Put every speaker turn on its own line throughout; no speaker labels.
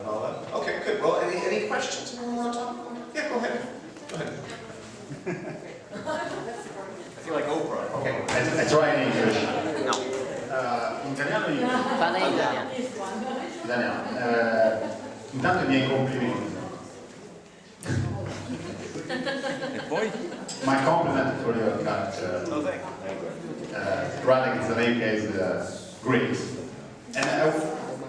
all that. Okay, good. Well, any questions? Anyone want to talk? Yeah, go ahead. Go ahead.
I feel like Oprah.
Okay.
I try in English.
No.
In italiano io.
Parla in italiano.
Italiano. Intanto i miei complimenti.
E poi?
My compliment for your character.
Oh, thank you.
Radek Zaneka is great. And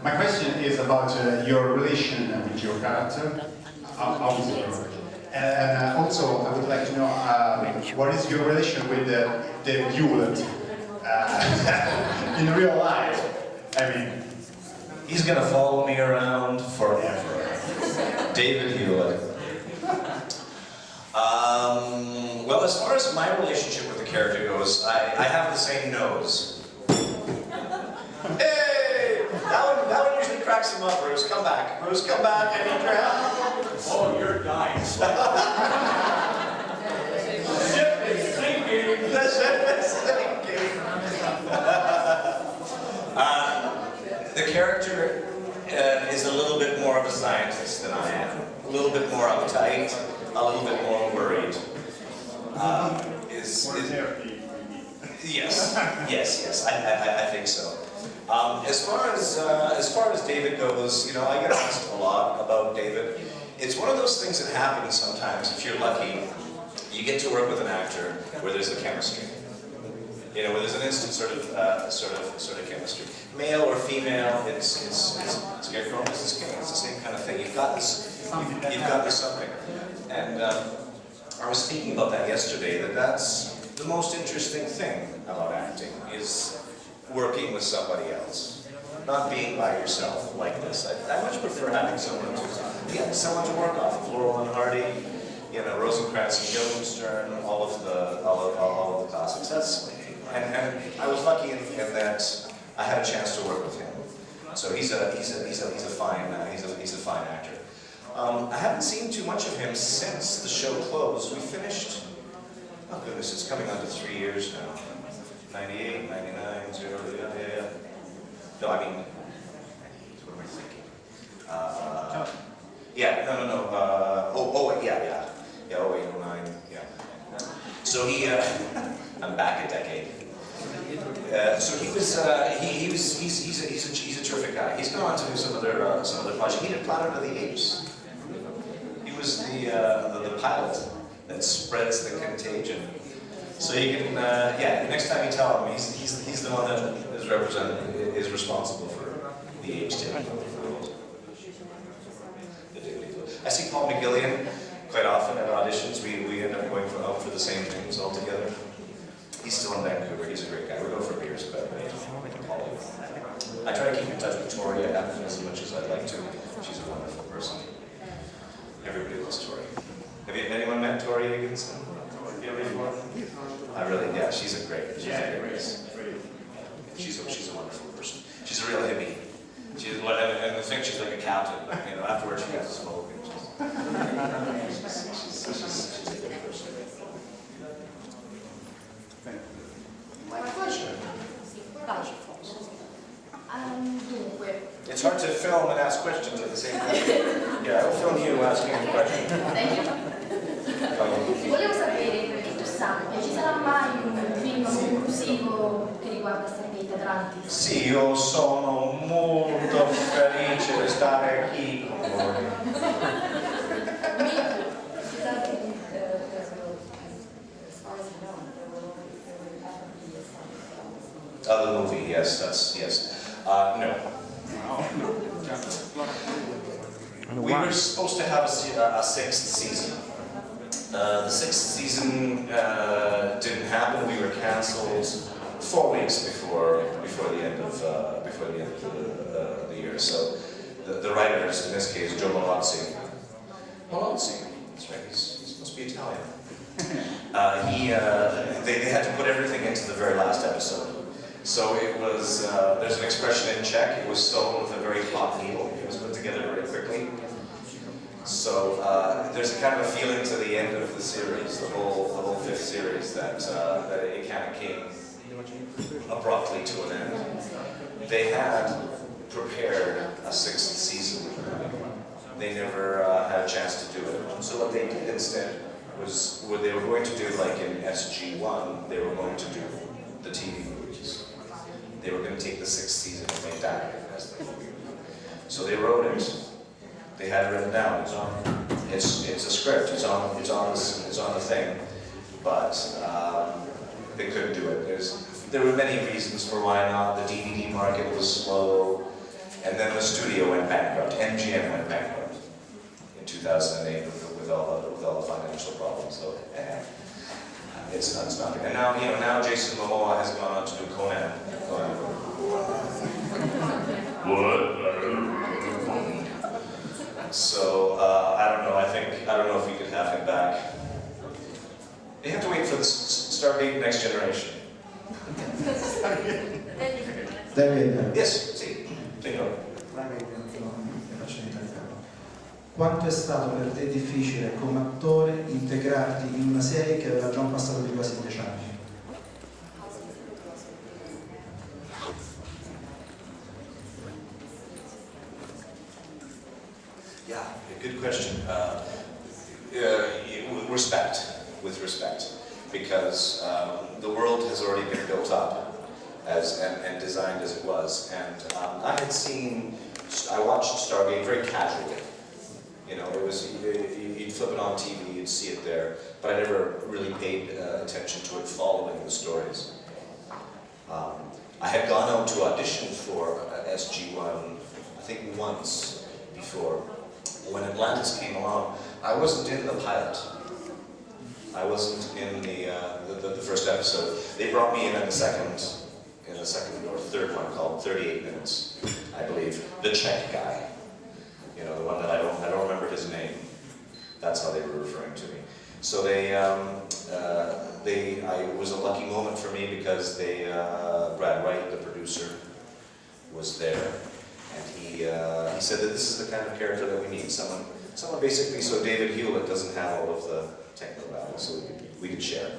my question is about your relation with your character. How is your relation? And also, I would like to know what is your relation with David Hewlett in real life? I mean,
he's gonna follow me around forever. David Hewlett. Well, as far as my relationship with the character goes, I have the same nose. Hey! That one usually cracks him up. Bruce, come back. Bruce, come back. I need your help.
Oh, you're dying.
The ship is sinking. The ship is sinking. The character is a little bit more of a scientist than I am. A little bit more uptight, a little bit more worried. Yes, I think so. As far as David goes, you know, I get asked a lot about David. It's one of those things that happens sometimes. If you're lucky, you get to work with an actor where there's a chemistry. You know, where there's an instant sort of chemistry. Male or female, it's Scarecrow from Mrs. King. It's the same kind of thing. You've got this something. And I was speaking about that yesterday. That's the most interesting thing about acting is working with somebody else, not being by yourself like this. I much prefer having someone to work off of. Laurel and Hardy, you know, Rosencrantz and Guildenstern, all of the classics. And I was lucky in that I had a chance to work with him. So he's a fine actor. I haven't seen too much of him since the show closed. We finished. Oh goodness, it's coming on to 3 years now. 98, 99, 0, yeah. No, I mean, what am I thinking? Yeah, no. Yeah, 08, 09, yeah. So I'm back a decade. So he's a terrific guy. He's gone on to do some other projects. He did Planet of the Apes. He was the pilot that spreads the contagion. So you can, next time you tell him, he's the one that is responsible for the age taking. I see Paul McGillian quite often at auditions. We end up going out for the same things all together. He's still in Vancouver. He's a great guy. We go for beers quite a bit. I try to keep in touch with Tori. I haven't as much as I'd like to. She's a wonderful person. Everybody loves Tori. Have anyone met Tori Higginson? Yeah, she's a great race. She's a wonderful person. She's a real hippie. And I think she's like a captain. You know, afterwards she gets to smoke. She's a good person. My pleasure. It's hard to film and ask questions at the same time. Yeah, I'll film you asking a question.
Thank you. Volevo sapere, perché tu sai, ci sarà mai un film conclusivo che riguarda questa vita tratti?
Sì, io sono molto felice di stare qui con voi. The movie, yes. No. We were supposed to have a sixth season. The sixth season didn't happen. We were cancelled 4 weeks before the end of the year. So the writers, in this case, Joe Malozzi, that's right. He must be Italian. They had to put everything into the very last episode. So it was, there's an expression in Czech, it was sewn with a very hot needle. It was put together very quickly. So there's a kind of a feeling to the end of the series, the whole fifth series, that it kind of came abruptly to an end. They had prepared a sixth season they never had a chance to do it. So what they did instead was, what they were going to do, like in SG-1, they were going to do the TV movies. They were going to take the 6th season and make that as the movie. So they wrote it. They had it written down. It's a script. It's on the thing, but they couldn't do it. There were many reasons for why not. The DVD market was slow, and then the studio went bankrupt. MGM went bankrupt in 2008 with all the financial problems. So it's not. And now Jason Momoa has gone on to do Conan. What? So I don't know. I don't know if we could have him back. You have to wait for the Stargate Next Generation.
David.
Yes, sì, prego.
Quanto è stato per te difficile come attore integrarti in una serie che aveva già un passato di quasi 10 anni?
Yeah, good question. With respect, because the world has already been built up and designed as it was, and I watched Stargate very casually. You know, it was you'd flip it on TV, you'd see it there, but I never really paid attention to it following the stories. I had gone out to audition for SG-1, I think once before. When Atlantis came along, I wasn't in the pilot. I wasn't in the first episode. They brought me in the second or third one called 38 Minutes, I believe. The Czech guy, you know, the one that I don't remember his name. That's how they were referring to me. So it was a lucky moment for me because Brad Wright, the producer, was there. And he said that this is the kind of character that we need. Someone basically, so David Hewlett doesn't have all of the techno battles, so we could share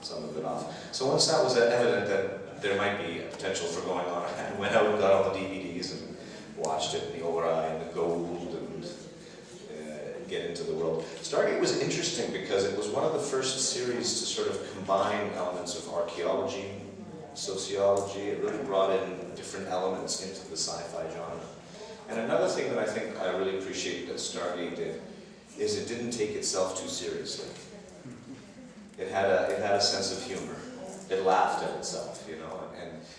some of it off. So once that was evident that there might be a potential for going on, I went out and got all the DVDs and watched it, the Ori and the Gold, and get into the world. Stargate was interesting because it was one of the first series to sort of combine elements of archaeology, sociology. It really brought in different elements into the sci-fi genre. And another thing that I think I really appreciate that Stargate did is it didn't take itself too seriously. It had a sense of humor. It laughed at itself, you know,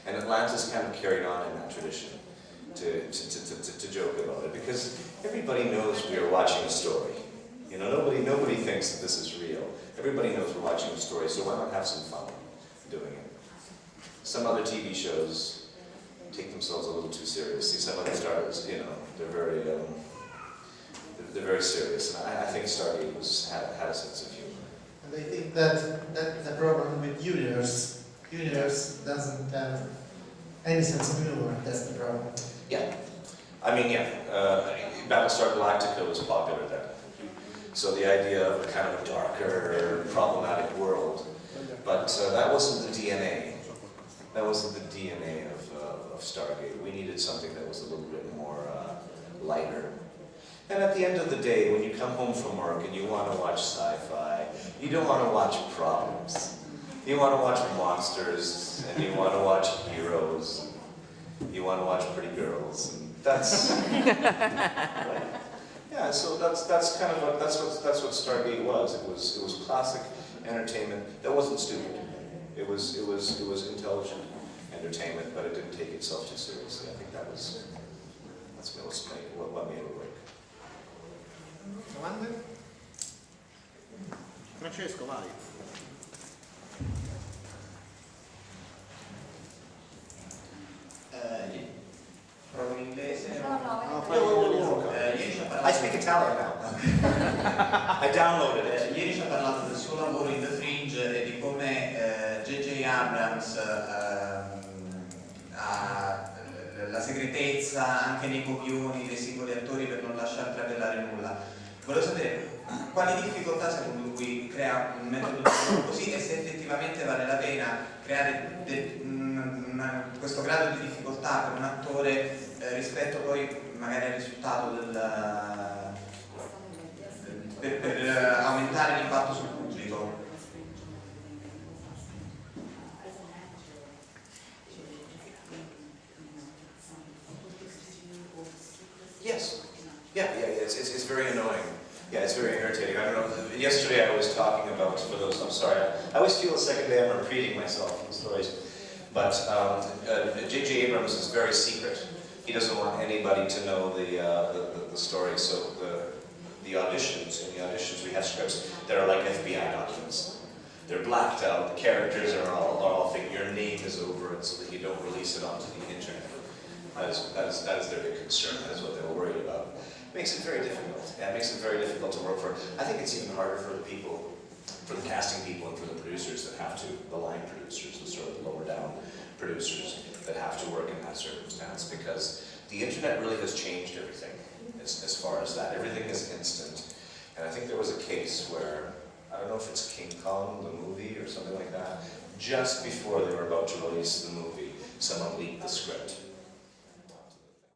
and Atlantis kind of carried on in that tradition to joke about it, because everybody knows we are watching a story. You know, nobody thinks that this is real. Everybody knows we're watching a story, so why not have some fun doing it? Some other TV shows take themselves a little too seriously. Some of the stars, you know, they're very serious, and I think Stargate had a sense of humor.
And I think that the problem with universe doesn't have any sense of humor. That's the problem.
Yeah, I mean, yeah, Battlestar Galactica was popular then. So the idea of a kind of a darker, problematic world, but that wasn't the DNA. That wasn't the DNA of Stargate. We needed something that was a little bit more lighter. And at the end of the day, when you come home from work and you want to watch sci-fi, you don't want to watch problems. You want to watch monsters, and you want to watch heroes. You want to watch pretty girls, and that's yeah. So that's kind of what Stargate was. It was classic entertainment that wasn't stupid. It was intelligent entertainment, but it didn't take itself too seriously. I think that's what made it work.
Domande?
Francesco, vai.
Provo in inglese.
I speak Italian now. I downloaded it.
Ieri ci ha parlato del suo lavoro in The Fringe e di come J.J. Abrams ha la segretezza anche nei copioni dei singoli attori per non lasciar travelare nulla. Volevo sapere quali difficoltà secondo lui crea un metodo di lavoro così, e se effettivamente vale la pena creare questo grado di difficoltà per un attore rispetto poi magari al risultato per aumentare l'impatto sul pubblico?
Yes. Yeah, it's very annoying. Yeah, it's very irritating. I don't know, yesterday I was talking about, for those, I'm sorry, I always feel the second day I'm repeating myself in stories. But J.J. Abrams is very secret. He doesn't want anybody to know the story, so the auditions, in the auditions we have scripts that are like FBI documents. They're blacked out, the characters are all think your name is over it so that you don't release it onto the internet. That is their big concern, that is what they're worried about. It makes it very difficult. Yeah, it makes it very difficult to work for. I think it's even harder for the people, for the casting people and for the producers that have to, the line producers, the sort of lower down producers that have to work in that circumstance, because the internet really has changed everything as far as that. Everything is instant. And I think there was a case where, I don't know if it's King Kong, the movie, or something like that, just before they were about to release the movie, someone leaked the script.